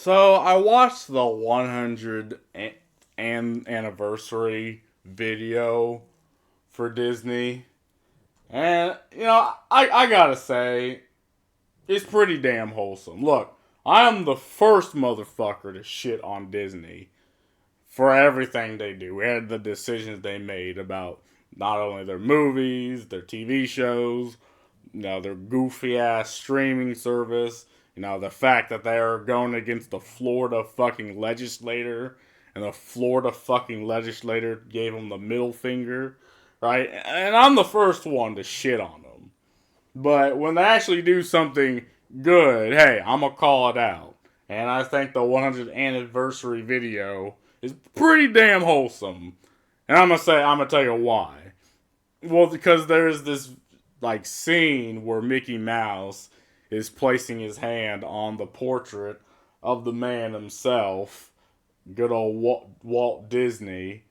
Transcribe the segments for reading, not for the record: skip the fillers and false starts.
So I watched the 100th anniversary video for Disney, and I gotta say it's pretty damn wholesome. Look, I am the first motherfucker to shit on Disney for everything they do and the decisions they made about not only their movies, their TV shows, their goofy ass streaming service, the fact that they're going against the Florida fucking legislator and the Florida fucking legislator gave them the middle finger, right? And I'm the first one to shit on them. But when they actually do something good, hey, I'm gonna call it out. And I think the 100th anniversary video is pretty damn wholesome. And I'm gonna tell you why. Well, because there's this like scene where Mickey Mouse is placing his hand on the portrait of the man himself, good old Walt Disney,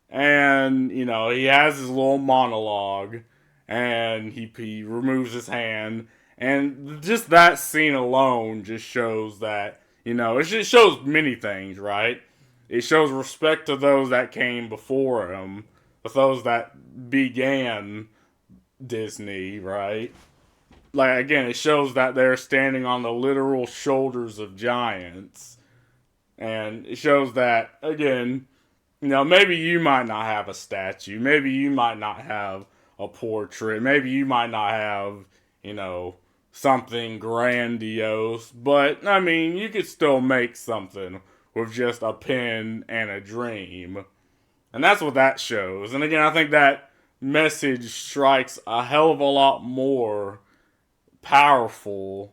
and he has his little monologue, and he removes his hand, and just that scene alone just shows that it just shows many things, right? It shows respect to those that came before him, with those that began Disney, right? Like, again, it shows that they're standing on the literal shoulders of giants. And it shows that, again, maybe you might not have a statue. Maybe you might not have a portrait. Maybe you might not have, you know, something grandiose. But, I mean, you could still make something with just a pen and a dream. And that's what that shows. And again, I think that message strikes a hell of a lot more powerful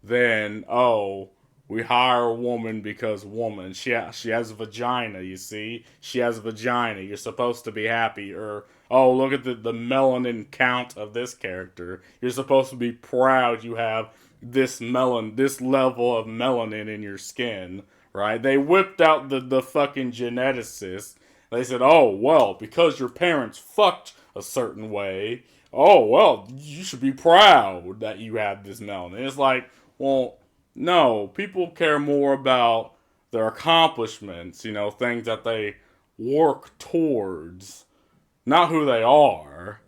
than, oh, we hire a woman because woman. She has a vagina, you see? She has a vagina. You're supposed to be happy. Or, oh, look at the melanin count of this character. You're supposed to be proud you have this level of melanin in your skin, right? They whipped out the fucking geneticists. They said, oh, well, because your parents fucked a certain way, oh, well, you should be proud that you have this melanin. It's like, well, no, people care more about their accomplishments, things that they work towards, not who they are.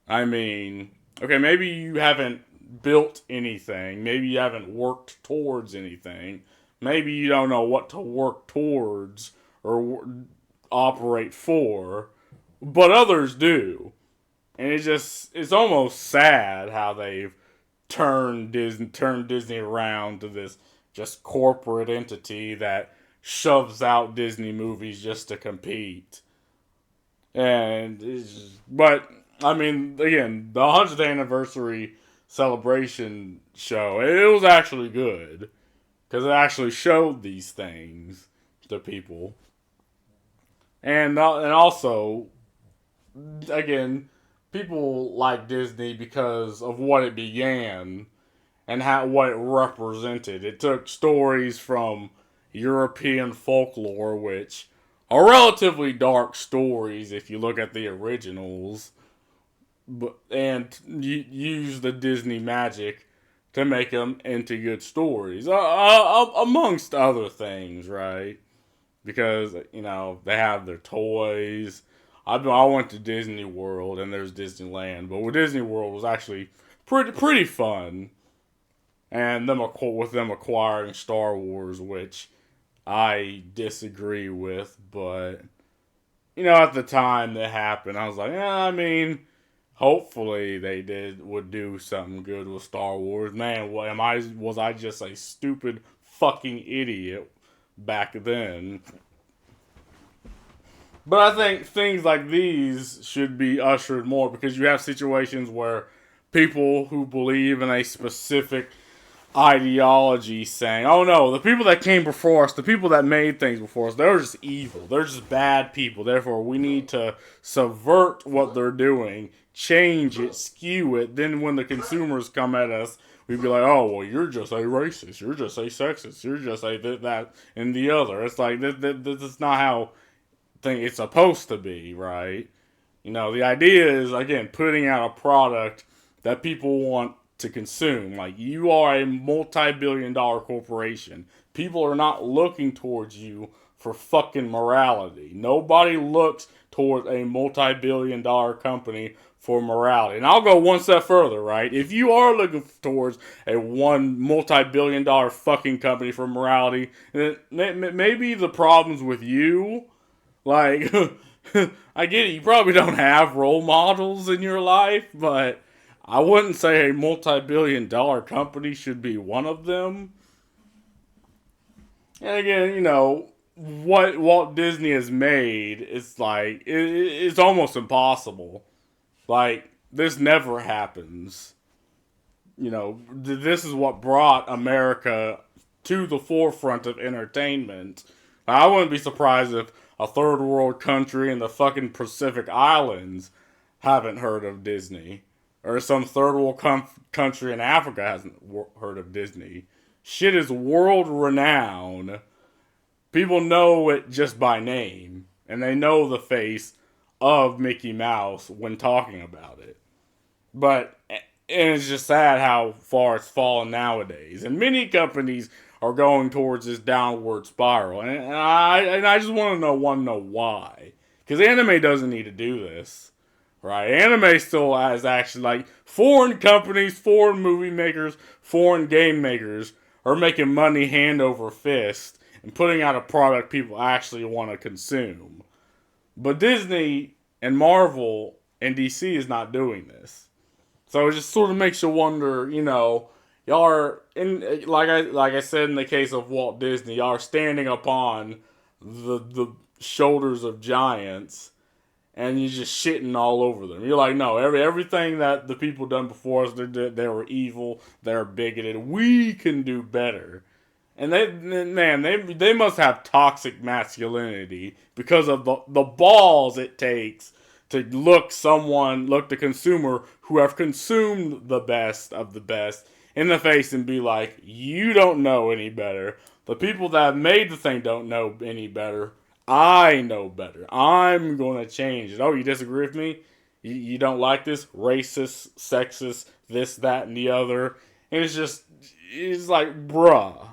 I mean, okay, maybe you haven't built anything, maybe you haven't worked towards anything, maybe you don't know what to work towards or operate for, but others do. And it's almost sad how they've turned Disney around to this just corporate entity that shoves out Disney movies just to compete. But I mean, again, the 100th anniversary celebration show, it was actually good because it actually showed these things to people, and also, again, people like Disney because of what it began and what it represented. It took stories from European folklore, which are relatively dark stories if you look at the originals, and use the Disney magic to make them into good stories, amongst other things, right? Because they have their toys. I went to Disney World and there's Disneyland, but with Disney World was actually pretty fun, and with them acquiring Star Wars, which I disagree with, but at the time that happened, I was like, yeah, I mean, hopefully would do something good with Star Wars. Man, was I just a stupid fucking idiot back then? But I think things like these should be ushered more because you have situations where people who believe in a specific ideology saying, oh no, the people that came before us, the people that made things before us, they're just evil. They're just bad people. Therefore, we need to subvert what they're doing, change it, skew it. Then when the consumers come at us, we'd be like, oh, well, you're just a racist. You're just a sexist. You're just a that and the other. It's like, this is not how it's supposed to be, right? The idea is, again, putting out a product that people want to consume. Like, you are a multi-billion-dollar corporation. People are not looking towards you for fucking morality. Nobody looks towards a multi-billion-dollar company for morality. And I'll go one step further, right? If you are looking towards a one multi-billion-dollar fucking company for morality, then maybe the problem's with you. Like, I get it, you probably don't have role models in your life, but I wouldn't say a multi-billion-dollar company should be one of them. And again, what Walt Disney has made is like, it's almost impossible. Like, this never happens. This is what brought America to the forefront of entertainment. I wouldn't be surprised if a third world country in the fucking Pacific Islands haven't heard of Disney. Or some third world country in Africa hasn't heard of Disney. Shit is world renowned. People know it just by name. And they know the face of Mickey Mouse when talking about it. And it's just sad how far it's fallen nowadays. And many companies are going towards this downward spiral. And I just want to know why. Because anime doesn't need to do this. Right? Anime still has actually, like, foreign companies, foreign movie makers, foreign game makers are making money hand over fist and putting out a product people actually want to consume. But Disney and Marvel and DC is not doing this. So it just sort of makes you wonder, y'all are, like I said in the case of Walt Disney, y'all are standing upon the shoulders of giants, and you're just shitting all over them. You're like, no, everything that the people done before us, they were evil, they're bigoted. We can do better. And they must have toxic masculinity because of the balls it takes to look the consumer who have consumed the best of the best in the face and be like, you don't know any better. The people that have made the thing don't know any better. I know better. I'm going to change it. Oh, you disagree with me? You don't like this? Racist, sexist, this, that, and the other. And it's like, bruh.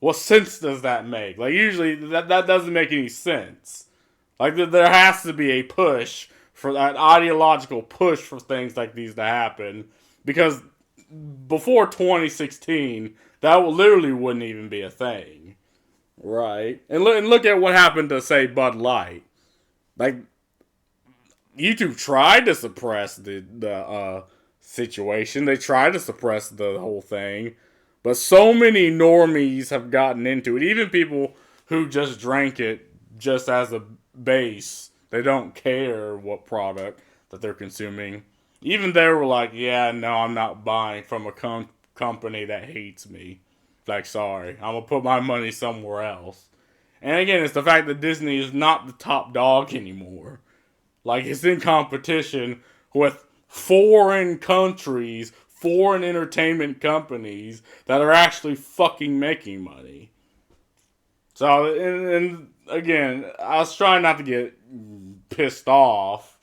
What sense does that make? Like, usually that doesn't make any sense. Like, there has to be a push for that ideological push for things like these to happen. Because before 2016, that literally wouldn't even be a thing. Right? And look at what happened to, say, Bud Light. Like, YouTube tried to suppress the situation. They tried to suppress the whole thing. But so many normies have gotten into it. Even people who just drank it just as a base. They don't care what product that they're consuming. Even they were like, yeah, no, I'm not buying from a company that hates me. Like, sorry, I'm going to put my money somewhere else. And again, it's the fact that Disney is not the top dog anymore. Like, it's in competition with foreign countries, foreign entertainment companies that are actually fucking making money. So, and again, I was trying not to get pissed off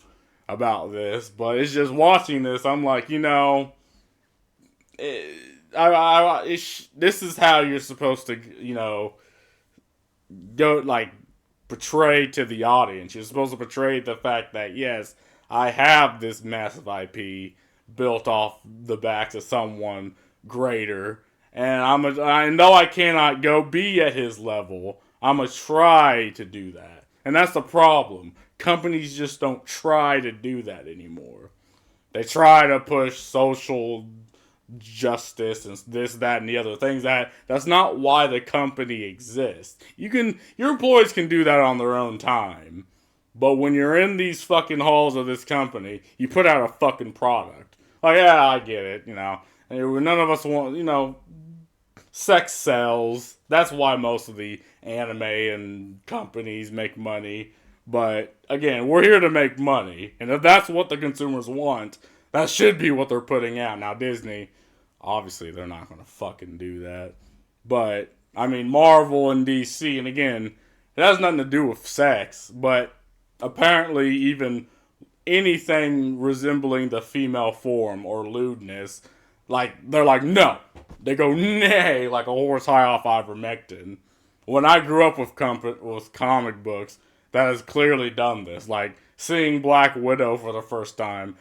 about this, but it's just watching this, I'm like, this is how you're supposed to, go, like, portray to the audience. You're supposed to portray the fact that, yes, I have this massive IP built off the backs of someone greater, and I know I cannot go be at his level. I'm gonna try to do that, and that's the problem. Companies just don't try to do that anymore. They try to push social justice and this, that, and the other things. That's not why the company exists. Your employees can do that on their own time, but when you're in these fucking halls of this company, you put out a fucking product. Oh yeah, I get it. None of us want. Sex sells. That's why most of the anime and companies make money. But again, we're here to make money, and if that's what the consumers want, that should be what they're putting out. Now Disney, obviously, they're not going to fucking do that. But I mean, Marvel and DC, and again, it has nothing to do with sex, but apparently even anything resembling the female form or lewdness, Like, they're like, no. They go, nay, like a horse high off ivermectin. When I grew up with comic books, that has clearly done this. Like, seeing Black Widow for the first time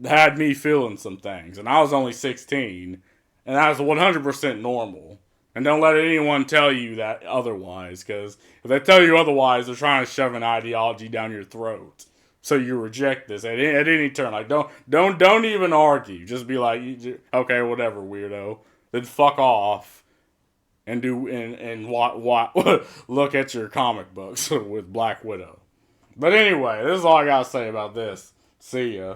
had me feeling some things. And I was only 16. And that was 100% normal. And don't let anyone tell you that otherwise, because if they tell you otherwise, they're trying to shove an ideology down your throat. So you reject this at any turn. Like, don't even argue. Just be like, okay, whatever, weirdo. Then fuck off and what look at your comic books with Black Widow. But anyway, this is all I gotta say about this. See ya.